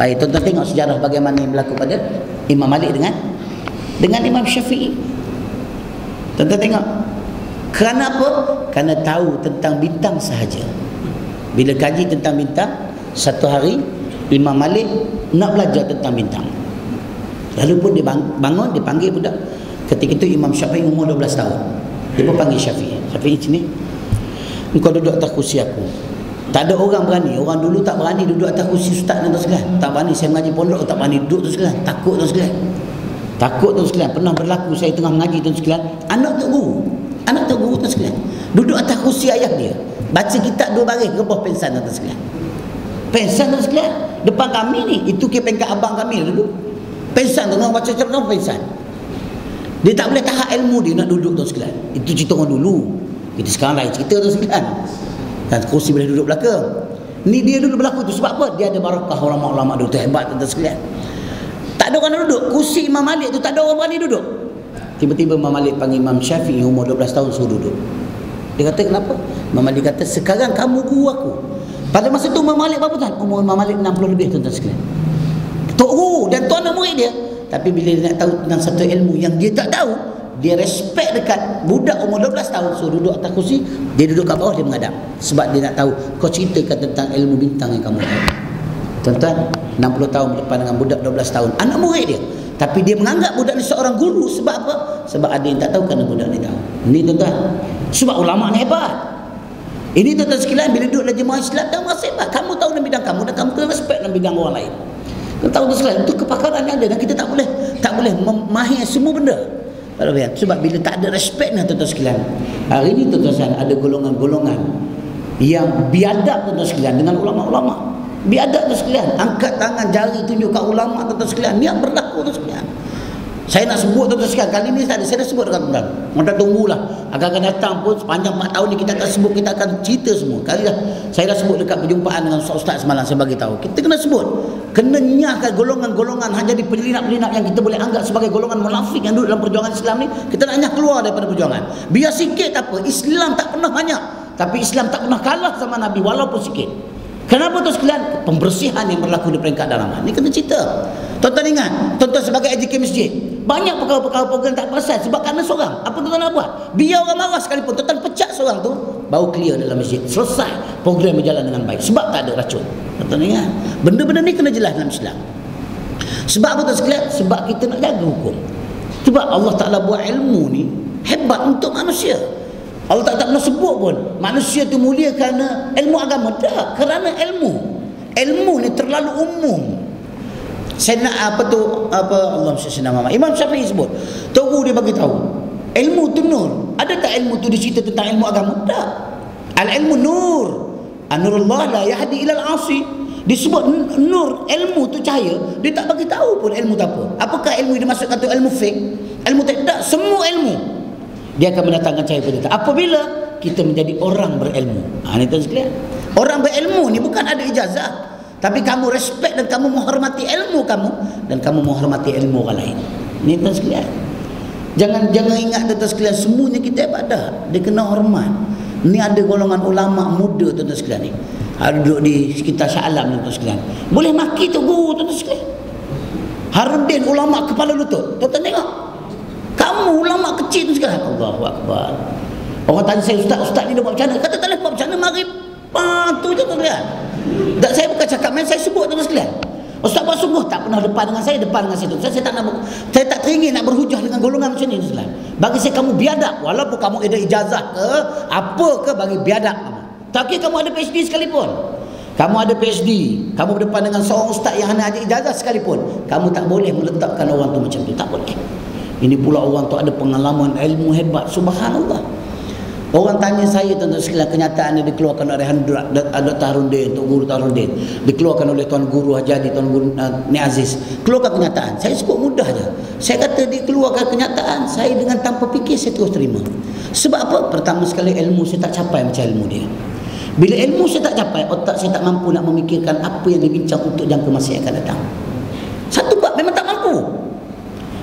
Baik, tuan-tuan tengok sejarah bagaimana yang berlaku pada Imam Malik dengan Imam Syafi'i. Tuan-tuan tengok. Kerana apa? Kerana tahu tentang bintang sahaja. Bila kaji tentang bintang, satu hari Imam Malik nak belajar tentang bintang. Lalu pun dia bangun, dia panggil budak. Ketika itu Imam Syafi'i umur 12 tahun. Dia pun panggil Syafi'i. Syafi'i sini. Engkau duduk atas kursi aku. Tak ada orang berani. Orang dulu tak berani duduk atas kursi ustaz dan tuan sekalian. Tak berani saya mengaji pondok, tak berani duduk tuan sekalian. Takut tuan sekalian. Takut tuan sekalian. Pernah berlaku saya tengah mengaji tuan sekalian. Anak tok guru tuan sekalian. Duduk atas kursi ayah dia. Baca kitab 2 baris, rebah pensan tuan sekalian. Pensan tuan sekalian. Depan kami ni, itu ke pengkat abang kami duduk. Pensan tengah baca cerita pensan. Dia tak boleh tahan ilmu dia nak duduk tuan sekalian. Itu cerita orang dulu. Kita sekarang lain cerita tuan sekalian. Dan kursi boleh duduk belakang. Ni dia duduk belakang tu sebab apa? Dia ada barakah ulama-ulama dulu tu hebat tuan sekalian. Tak ada orang nak duduk. Kursi Imam Malik tu tak ada orang berani duduk. Tiba-tiba Imam Malik panggil Imam Syafi'i umur 12 tahun suruh duduk. Dia kata kenapa? Imam Malik kata sekarang kamu guru aku. Pada masa tu Imam Malik berapa tahun? Umur Imam Malik 60 lebih tuan sekalian. Tok guru dan tuan anak murid dia. Tapi bila dia nak tahu tentang satu ilmu yang dia tak tahu, dia respect dekat budak umur 12 tahun suruh duduk atas kursi, dia duduk kat bawah, dia menghadap. Sebab dia nak tahu, kau ceritakan tentang ilmu bintang yang kamu tahu. Tuan-tuan, 60 tahun berdepan dengan budak 12 tahun, anak murid dia. Tapi dia menganggap budak ni seorang guru. Sebab apa? Sebab ada yang tak tahu kerana budak ni tahu. Ini tuan-tuan, sebab ulama ni hebat. Ini tuan-tuan sekalian, bila duduk dalam jemaah Islam, tahu rasa hebat. Kamu tahu dalam bidang kamu dan kamu kena respect dalam bidang orang lain. Tahu tu sekalian, itu kepakaran yang ada dan kita tak boleh memahir semua benda. Sebab bila tak ada respect ni tuan-tuan sekalian, hari ni tuan-tuan sekalian ada golongan-golongan yang biadab tuan-tuan sekalian dengan ulama-ulama. Biadab tuan sekalian, angkat tangan jari tunjuk kat ulama tuan-tuan sekalian. Ni yang berlaku tuan sekalian. Saya nak sebut tuan-tuan sekalian, kali ni saya dah sebut dekat tuan-tuan. Kita tunggulah, akan datang pun sepanjang 4 tahun ni kita akan sebut, kita akan cerita semua. Kali dah saya dah sebut dekat perjumpaan dengan ustaz semalam, saya bagi tahu. Kita kena sebut, kena nyahkan golongan-golongan hanya jadi penyelinap-penyelinap yang kita boleh anggap sebagai golongan munafik yang duduk dalam perjuangan Islam ni. Kita nak nyah keluar daripada perjuangan. Biar sikit tak apa, Islam tak pernah banyak, tapi Islam tak pernah kalah sama Nabi walaupun sikit. Kenapa tu sekalian? Pembersihan yang berlaku di peringkat dalaman. Ini kena cerita. Tuan-tuan ingat, tuan-tuan sebagai AJK masjid, banyak perkara-perkara program tak pasal sebab kerana seorang. Apa tuan-tuan nak buat? Biar orang marah sekalipun, tuan-tuan pecat seorang tu, baru clear dalam masjid. Selesai, program berjalan dengan baik. Sebab tak ada racun. Tuan-tuan ingat, benda-benda ni kena jelas dalam Islam. Sebab apa tuan sekalian? Sebab kita nak jaga hukum. Sebab Allah Ta'ala buat ilmu ni hebat untuk manusia. Allah tak pernah sebut pun manusia tu mulia kerana ilmu agama. Tak, kerana ilmu ni terlalu umum. Saya nak Allah Imam Syafi'i sebut, tunggu dia bagi tahu ilmu tu nur. Ada tak ilmu tu dicerita tentang ilmu agama? Tak. Al-ilmu nur, an-nurullah la yahdi ila al-asi. Disebut nur, ilmu tu cahaya. Dia tak bagi tahu pun ilmu tu apa. Apakah ilmu yang dimaksudkan tu ilmu fik? Ilmu tak, semua ilmu dia akan mendatangkan cahaya pada kita apabila kita menjadi orang berilmu. Ini tuan sekalian, orang berilmu ni bukan ada ijazah, tapi kamu respect dan kamu menghormati ilmu kamu dan kamu menghormati ilmu orang lain. Ini tuan sekalian, jangan ingat tuan sekalian semuanya kita ibadah, dia kena hormat. Ni ada golongan ulama muda tuan sekalian ni, duduk di sekitar Shah Alam tuan sekalian, boleh maki tu guru tuan sekalian. Harudin ulama kepala lutut. Tuan tengok, kamu ulama kecil tu sekarang. Allahu Akbar. Orang tanya saya, ustaz ni dia buat macam mana? Kata tak boleh buat macam mana, mari tu je tuan sekalian. Tak, saya bukan cakap main, saya sebut tuan sekalian. Ustaz buat sungguh tak pernah depan dengan saya situ. Saya tak teringin nak berhujah dengan golongan macam ni tuan sekalian. Bagi saya kamu biadab, walaupun kamu ada ijazah ke apa ke, bagi biadab kamu. Tak kira kamu ada PhD sekalipun. Kamu ada PhD, kamu berdepan dengan seorang ustaz yang hanya ada ijazah sekalipun, kamu tak boleh meletakkan orang tu macam tu. Tak boleh. Ini pula orang tu ada pengalaman ilmu hebat. Subhanallah. Orang tanya saya tuan-tuan sekalian, kenyataan yang dikeluarkan oleh Dr. Harudin, Tok Guru Harudin, dikeluarkan oleh Tuan Guru Hajadi, Tuan Guru Ni Aziz, keluarkan kenyataan. Saya sebut mudah je. Saya kata dikeluarkan kenyataan, saya dengan tanpa fikir saya terus terima. Sebab apa? Pertama sekali ilmu saya tak capai macam ilmu dia. Bila ilmu saya tak capai, otak saya tak mampu nak memikirkan apa yang dibincang untuk jangka masa yang akan datang. Satu bab memang tak mampu.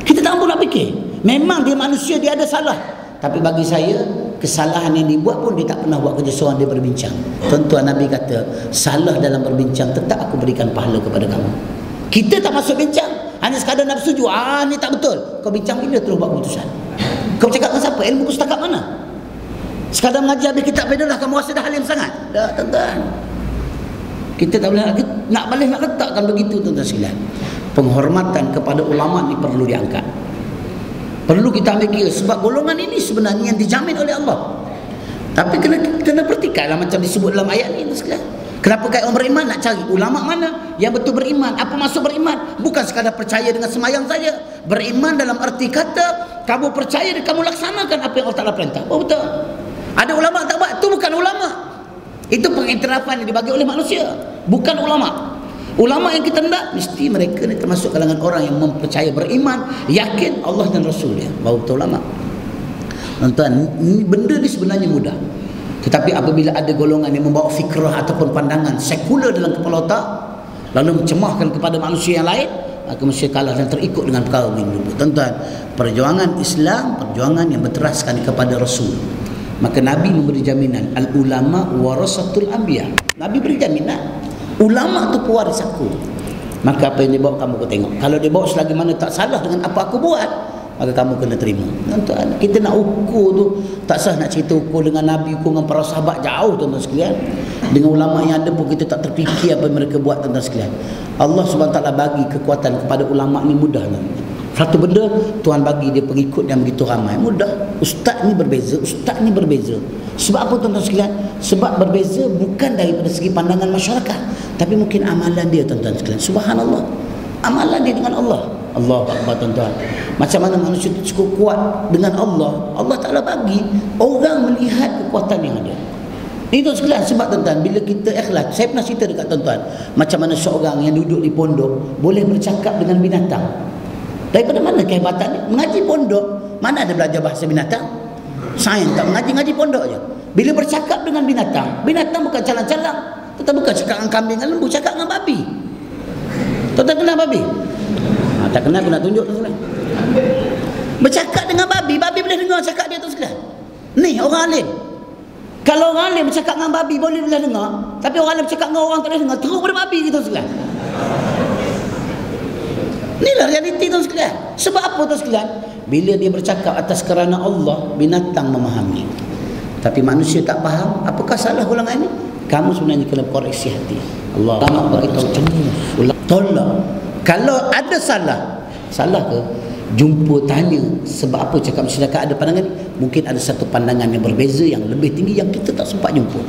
Kita tak mampu nak fikir. Memang dia manusia, dia ada salah. Tapi bagi saya, kesalahan yang dibuat pun dia tak pernah buat kerja seorang, dia berbincang. Tuan-tuan, Nabi kata, salah dalam berbincang tetap aku berikan pahala kepada kamu. Kita tak masuk bincang, hanya sekadar nak setuju, ni tak betul. Kau bincang bila terus buat keputusan? Kau bercakap dengan siapa? Ilmu kau setakat mana? Sekadar mengajar habis kitab dah kamu rasa dah halim sangat? Tak, tuan-tuan. Kita tak boleh nak letakkan begitu, tuan-tuan sekalian. Penghormatan kepada ulama ni perlu diangkat. Perlu kita ambil kira, sebab golongan ini sebenarnya yang dijamin oleh Allah. Tapi kena pertikailah macam disebut dalam ayat ni, tuan sekalian. Kenapa kait orang beriman nak cari ulama mana yang betul beriman? Apa maksud beriman? Bukan sekadar percaya dengan semayang saja. Beriman dalam arti kata kamu percaya dan kamu laksanakan apa yang Allah Ta'ala perintah. Oh betul. Ada ulama tak buat, itu bukan ulama. Itu pengiktirafan yang dibagi oleh manusia, bukan ulama. Ulama yang kita hendak mesti mereka ni termasuk kalangan orang yang mempercaya, beriman, yakin Allah dan Rasul dia. Baru betul ulama. Tuan-tuan, benda ni sebenarnya mudah. Tetapi apabila ada golongan yang membawa fikrah ataupun pandangan sekular dalam kepala otak, lalu mencemahkan kepada manusia yang lain, maka manusia kalah dan terikut dengan perkara ini. Tuan-tuan, perjuangan Islam, perjuangan yang berteraskan kepada Rasul. Maka Nabi memberi jaminan, al-ulama warasatul anbiya. Nabi beri jaminan, ulama tu pewaris aku. Maka apa yang dia bawa kamu kau tengok. Kalau dia bawa selagi mana tak salah dengan apa aku buat, maka kamu kena terima. Tuan-tuan, kita nak ukur tu tak sah nak cerita ukur dengan Nabi, ukur dengan para sahabat, jauh tuan-tuan sekalian. Dengan ulama yang ada pun kita tak terfikir apa yang mereka buat, tuan-tuan sekalian. Allah SWT bagi kekuatan kepada ulama ni mudah, tuan. Satu benda Tuhan bagi dia pengikut yang begitu ramai, mudah. Ustaz ni berbeza, ustaz ni berbeza. Sebab apa, tuan-tuan sekalian? Sebab berbeza bukan daripada segi pandangan masyarakat, tapi mungkin amalan dia, tuan-tuan sekalian. Subhanallah, amalan dia dengan Allah. Allah Akbar, tuan-tuan. Macam mana manusia itu cukup kuat dengan Allah, Allah Ta'ala bagi orang melihat kekuatan yang ada. Ini tuan sekalian, sebab tuan-tuan, bila kita ikhlas, saya pernah cerita dekat tuan-tuan, macam mana seorang yang duduk di pondok boleh bercakap dengan binatang. Daripada mana kehebatan ni? Mengaji pondok, mana ada belajar bahasa binatang? Sains tak mengaji pondok je. Bila bercakap dengan binatang, binatang bukan calang-calang, tetapi bukan cakap dengan kambing dan lembu, cakap dengan babi. Tuan-tuan kenal babi? Tak kenal aku nak tunjuk tu sekalian. Bercakap dengan babi, babi boleh dengar cakap dia tu sekalian. Ni orang alim. Kalau orang alim bercakap dengan babi boleh dengar, tapi orang alim bercakap dengan orang tak boleh dengar, teruk pada babi gitu sekalian. Inilah realiti tu sekalian. Sebab apa tu sekalian? Bila dia bercakap atas kerana Allah, binatang memahami. Tapi manusia tak faham. Apakah salah golongan ini? Kamu sebenarnya kena koreksi hati. Allah beritahu cemas. Tolak. Kalau ada salah ke? Jumpa tanya sebab apa cakap masyarakat ada pandangan ni? Mungkin ada satu pandangan yang berbeza yang lebih tinggi yang kita tak sempat jumpa.